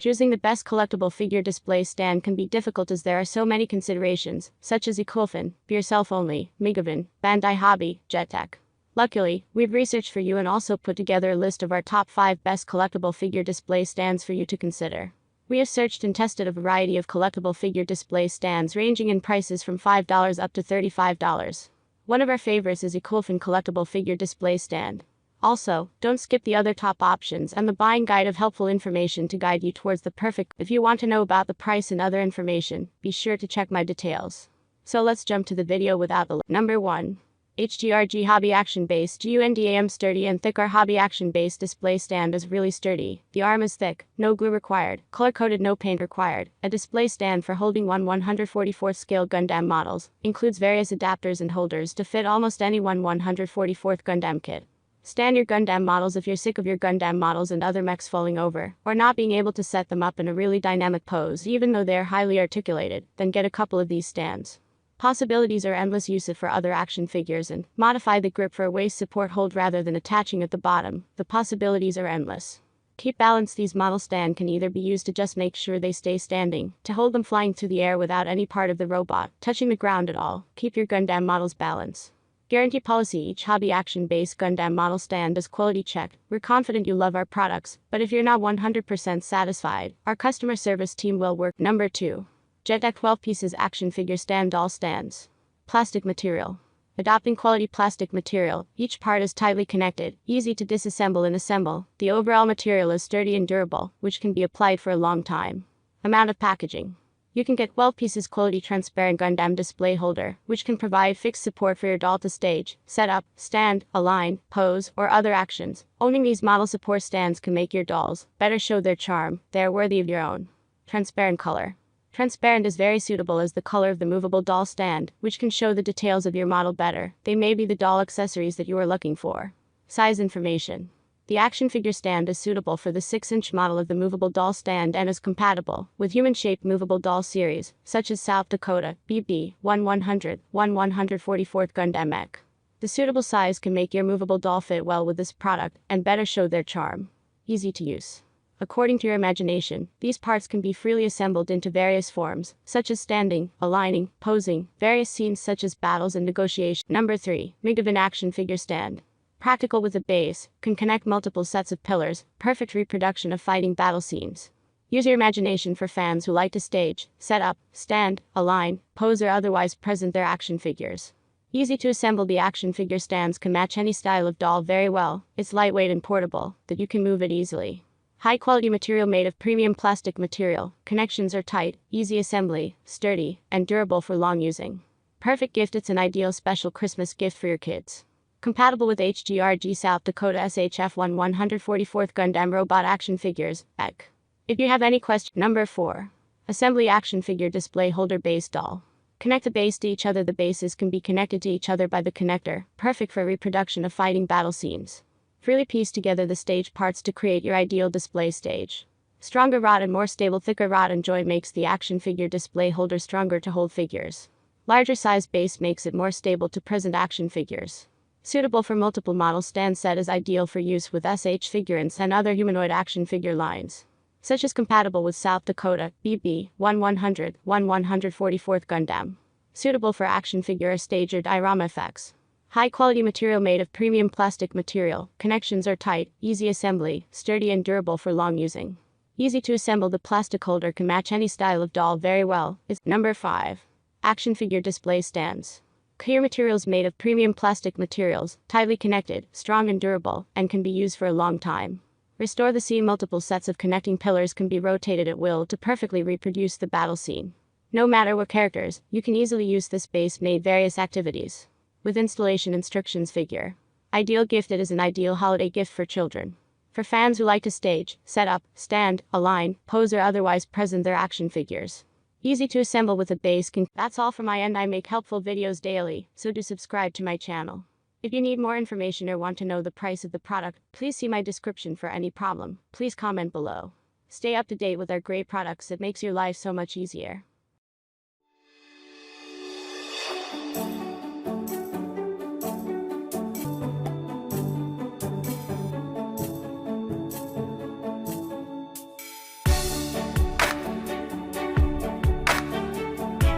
Choosing the best collectible figure display stand can be difficult as there are so many considerations, such as Equilfin, Be Yourself Only, Megavin, Bandai Hobby, Jettech. Luckily, we've researched for you and also put together a list of our top 5 best collectible figure display stands for you to consider. We have searched and tested a variety of collectible figure display stands ranging in prices from $5 up to $35. One of our favorites is Equilfin collectible figure display stand. Also, don't skip the other top options and the buying guide of helpful information to guide you towards the perfect. If you want to know about the price and other information, be sure to check my details. So let's jump to the video without the Number 1. HGRG Hobby Action Base GUNDAM sturdy and thick. Our Hobby Action Base display stand is really sturdy. The arm is thick, no glue required, color-coded, no paint required. A display stand for holding 1/144th scale Gundam models, includes various adapters and holders to fit almost any 1/144th Gundam kit. Stand your Gundam models if you're sick of your Gundam models and other mechs falling over, or not being able to set them up in a really dynamic pose even though they are highly articulated, then get a couple of these stands. Possibilities are endless. Use it for other action figures and modify the grip for a waist support hold rather than attaching at the bottom. The possibilities are endless. Keep balance. These model stand can either be used to just make sure they stay standing, to hold them flying through the air without any part of the robot touching the ground at all. Keep your Gundam models balanced. Guarantee policy. Each Hobby Action Base Gundam model stand is quality checked. We're confident you love our products, but if you're not 100% satisfied, our customer service team will work. Number 2. Jettech 12 pieces action figure stand. All stands. Plastic material. Adopting quality plastic material, each part is tightly connected, easy to disassemble and assemble. The overall material is sturdy and durable, which can be applied for a long time. Amount of packaging. You can get 12 pieces quality transparent Gundam display holder, which can provide fixed support for your doll to stage, set up, stand, align, pose, or other actions. Owning these model support stands can make your dolls better show their charm. They are worthy of your own. Transparent color. Transparent is very suitable as the color of the movable doll stand, which can show the details of your model better. They may be the doll accessories that you are looking for. Size information. The action figure stand is suitable for the 6-inch model of the movable doll stand and is compatible with human-shaped movable doll series, such as South Dakota, BB, 1/100, 1/144th Gundam mech. The suitable size can make your movable doll fit well with this product and better show their charm. Easy to use. According to your imagination, these parts can be freely assembled into various forms, such as standing, aligning, posing, various scenes such as battles and negotiation. Number 3. Megavin action figure stand. Practical with a base, can connect multiple sets of pillars, perfect reproduction of fighting battle scenes. Use your imagination for fans who like to stage, set up, stand, align, pose or otherwise present their action figures. Easy to assemble. The action figure stands can match any style of doll very well. It's lightweight and portable, that you can move it easily. High quality material made of premium plastic material, connections are tight, easy assembly, sturdy, and durable for long using. Perfect gift. It's an ideal special Christmas gift for your kids. Compatible with HGRG South Dakota SHF 1/144th Gundam robot action figures, EC. If you have any question. Number 4. Assembly action figure display holder base doll. Connect the base to each other. The bases can be connected to each other by the connector, perfect for reproduction of fighting battle scenes. Freely piece together the stage parts to create your ideal display stage. Stronger rod and more stable. Thicker rod and joint makes the action figure display holder stronger to hold figures. Larger size base makes it more stable to present action figures. Suitable for multiple model stand. Set is ideal for use with SH figurines and other humanoid action figure lines. Such as compatible with South Dakota, BB, 1/100, 1/144th Gundam. Suitable for action figure or stage or diorama effects. High quality material made of premium plastic material, connections are tight, easy assembly, sturdy and durable for long using. Easy to assemble. The plastic holder can match any style of doll very well. Is Number 5. Action figure display stands. Clear materials made of premium plastic materials, tightly connected, strong and durable, and can be used for a long time. Restore the scene. Multiple sets of connecting pillars can be rotated at will to perfectly reproduce the battle scene. No matter what characters, you can easily use this base made various activities. With installation instructions figure. Ideal gift. It is an ideal holiday gift for children. For fans who like to stage, set up, stand, align, pose or otherwise present their action figures. Easy to assemble with a base. That's all from my end. I make helpful videos daily, so do subscribe to my channel. If you need more information or want to know the price of the product, please see my description. For any problem, please comment below. Stay up to date with our great products. It makes your life so much easier.